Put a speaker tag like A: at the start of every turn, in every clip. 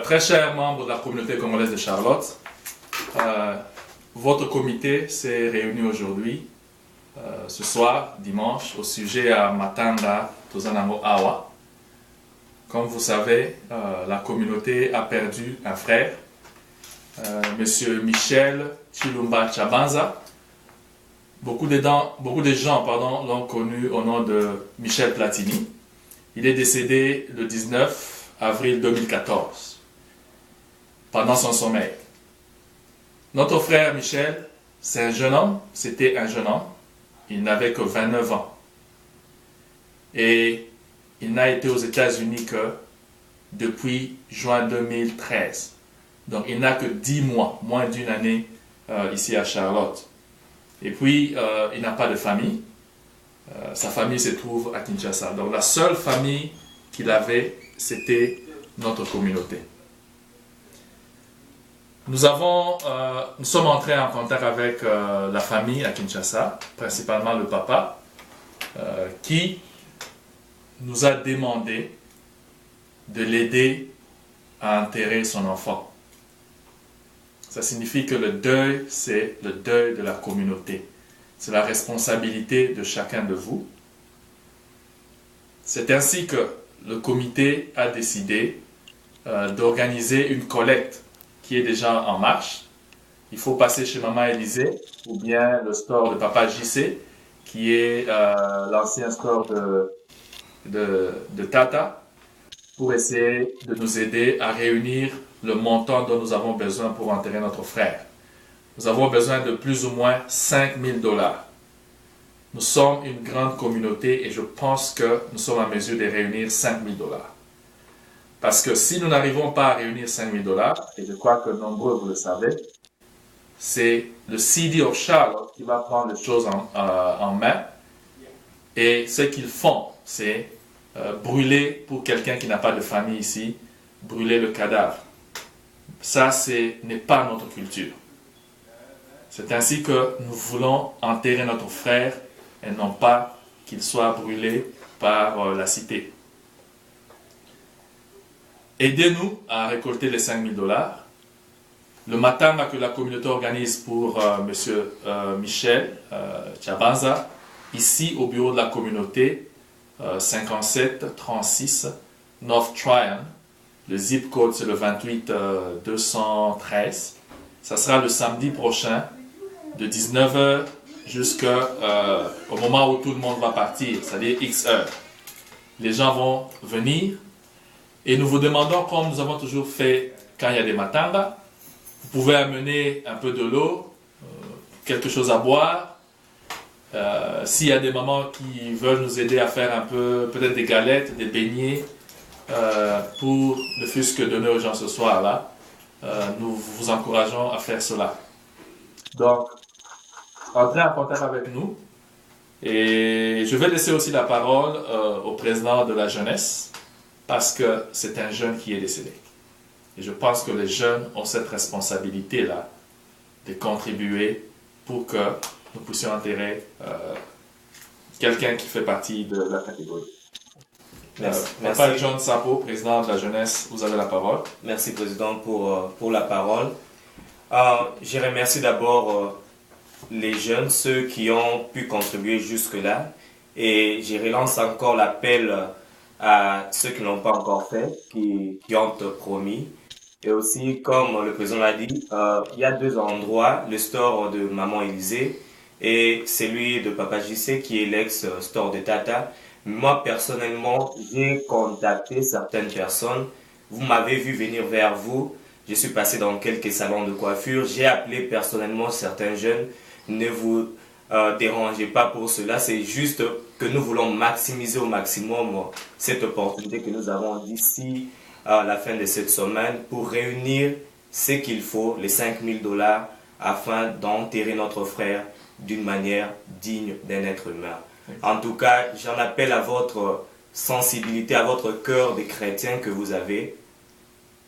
A: Très chers membres de la communauté congolaise de Charlotte, votre comité s'est réuni aujourd'hui, ce soir, dimanche, au sujet à Matanga Tozanango Awa. Comme vous savez, la communauté a perdu un frère, Monsieur Michel Chilumba Chabanza. Beaucoup de gens l'ont connu au nom de Michel Platini. Il est décédé le 19 avril 2014, pendant son sommeil. Notre frère Michel, c'était un jeune homme, il n'avait que 29 ans. Et il n'a été aux États-Unis que depuis juin 2013. Donc il n'a que 10 mois, moins d'une année ici à Charlotte. Et puis, il n'a pas de famille. Sa famille se trouve à Kinshasa. Donc la seule famille qu'il avait, c'était notre communauté. Nous sommes entrés en contact avec la famille à Kinshasa, principalement le papa, qui nous a demandé de l'aider à enterrer son enfant. Ça signifie que le deuil, c'est le deuil de la communauté. C'est la responsabilité de chacun de vous. C'est ainsi que le comité a décidé d'organiser une collecte qui est déjà en marche. Il faut passer chez Maman Élisée ou bien le store de Papa JC, qui est l'ancien store de Tata, pour essayer de nous aider à réunir le montant dont nous avons besoin pour enterrer notre frère. Nous avons besoin de plus ou moins 5 000 $. Nous sommes une grande communauté et je pense que nous sommes en mesure de réunir 5 000 $. Parce que si nous n'arrivons pas à réunir 5 000 $, et je crois que nombreux vous le savez, c'est le CD of Charlotte qui va prendre les choses en main. Et ce qu'ils font, c'est brûler, pour quelqu'un qui n'a pas de famille ici, brûler le cadavre. Ça, n'est pas notre culture. C'est ainsi que nous voulons enterrer notre frère et non pas qu'il soit brûlé par la cité. Aidez-nous à récolter les 5 000 $. Le matin que la communauté organise pour M. Michel Chabanza, ici au bureau de la communauté, 5736 North Tryon. Le zip code c'est le 28213. Ça sera le samedi prochain de 19h jusqu'au moment où tout le monde va partir, c'est-à-dire X heures. Les gens vont venir et nous vous demandons, comme nous avons toujours fait quand il y a des matangas, vous pouvez amener un peu de l'eau, quelque chose à boire. S'il y a des mamans qui veulent nous aider à faire un peu, peut-être des galettes, des beignets, pour ne fût-ce que donner aux gens ce soir-là, nous vous encourageons à faire cela. Donc, entrez en contact avec nous et je vais laisser aussi la parole au président de la jeunesse parce que c'est un jeune qui est décédé. Et je pense que les jeunes ont cette responsabilité-là de contribuer pour que nous puissions enterrer quelqu'un qui fait partie de la catégorie.
B: Merci.
A: Papa John Sapo, président de la jeunesse, vous avez la parole.
B: Merci, président, pour la parole. Je remercie d'abord les jeunes, ceux qui ont pu contribuer jusque-là. Et je relance encore l'appel à ceux qui n'ont pas encore fait, qui ont promis. Et aussi, comme le président l'a dit, il y a 2 endroits, le store de Maman Élisée et celui de Papa JC qui est l'ex-store de Tata. Moi, personnellement, j'ai contacté certaines personnes. Vous m'avez vu venir vers vous. Je suis passé dans quelques salons de coiffure. J'ai appelé personnellement certains jeunes. Ne vous dérangez pas pour cela. C'est juste que nous voulons maximiser au maximum cette opportunité que nous avons d'ici à la fin de cette semaine pour réunir ce qu'il faut, les 5 000 $, afin d'enterrer notre frère d'une manière digne d'un être humain. En tout cas, j'en appelle à votre sensibilité, à votre cœur de chrétien que vous avez.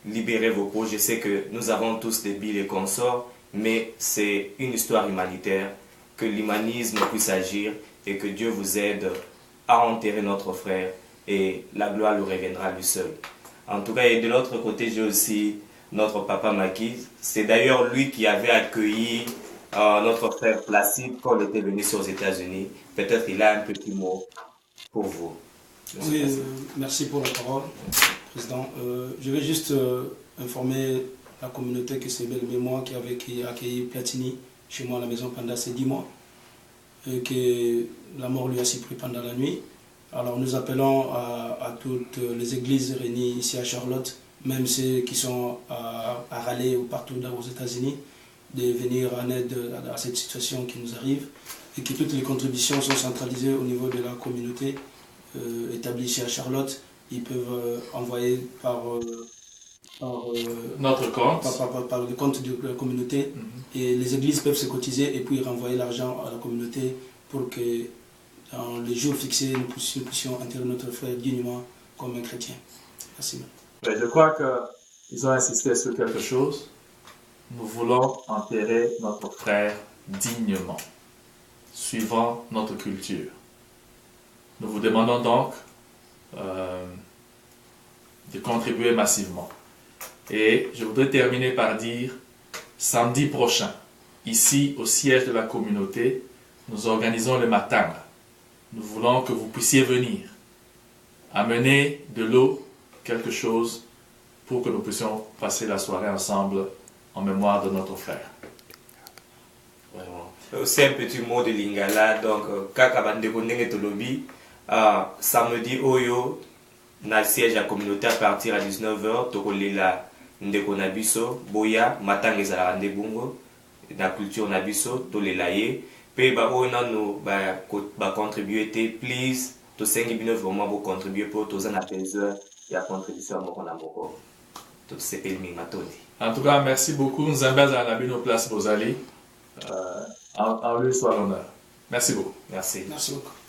B: Libérez vos peaux. Je sais que nous avons tous des billes et consorts, mais c'est une histoire humanitaire. Que l'humanisme puisse agir et que Dieu vous aide à enterrer notre frère et la gloire lui reviendra lui seul. En tout cas, et de l'autre côté, j'ai aussi notre papa Maki. C'est d'ailleurs lui qui avait accueilli notre frère Placide quand on était venu aux États-Unis. Peut-être il a un petit mot pour vous.
C: Oui, merci pour la parole, Président. Je vais juste informer la communauté que c'est bel moi qui avait accueilli Platini chez moi à la maison pendant ces 10 mois. Et que la mort lui a surpris pendant la nuit. Alors nous appelons à toutes les églises réunies ici à Charlotte, même ceux qui sont à Raleigh ou partout aux États-Unis, de venir en aide à cette situation qui nous arrive et que toutes les contributions sont centralisées au niveau de la communauté établie ici à Charlotte. Ils peuvent envoyer par
A: Notre compte.
C: Par le compte de la communauté et les églises peuvent se cotiser et puis renvoyer l'argent à la communauté pour que dans les jours fixés nous puissions enterrer notre frère dignement comme un chrétien. Merci.
A: Mais je crois qu'ils ont insisté sur quelque chose. Nous voulons enterrer notre frère dignement, suivant notre culture. Nous vous demandons donc de contribuer massivement. Et je voudrais terminer par dire, samedi prochain, ici au siège de la communauté, nous organisons le matanga. Nous voulons que vous puissiez venir, amener de l'eau, quelque chose, pour que nous puissions passer la soirée ensemble en mémoire de notre frère.
B: Vraiment. Aussi un petit mot de Lingala, donc, samedi Oyo, na siège à communauté à partir à 19h, tokolela ndeko na biso, boya, matanga ezala rande bungo, na culture na biso, tolela ye, pe ba oyo nano ba contribuer te, please, to sengi bino vraiment bo contribuer pour to za na besoin ya contribution moko na moko. To sepel mi matoni.
A: En tout cas, merci beaucoup. Nous avons à la bino place Bozali. En lui soit l'honneur. Merci beaucoup.
B: Merci.
C: Merci beaucoup.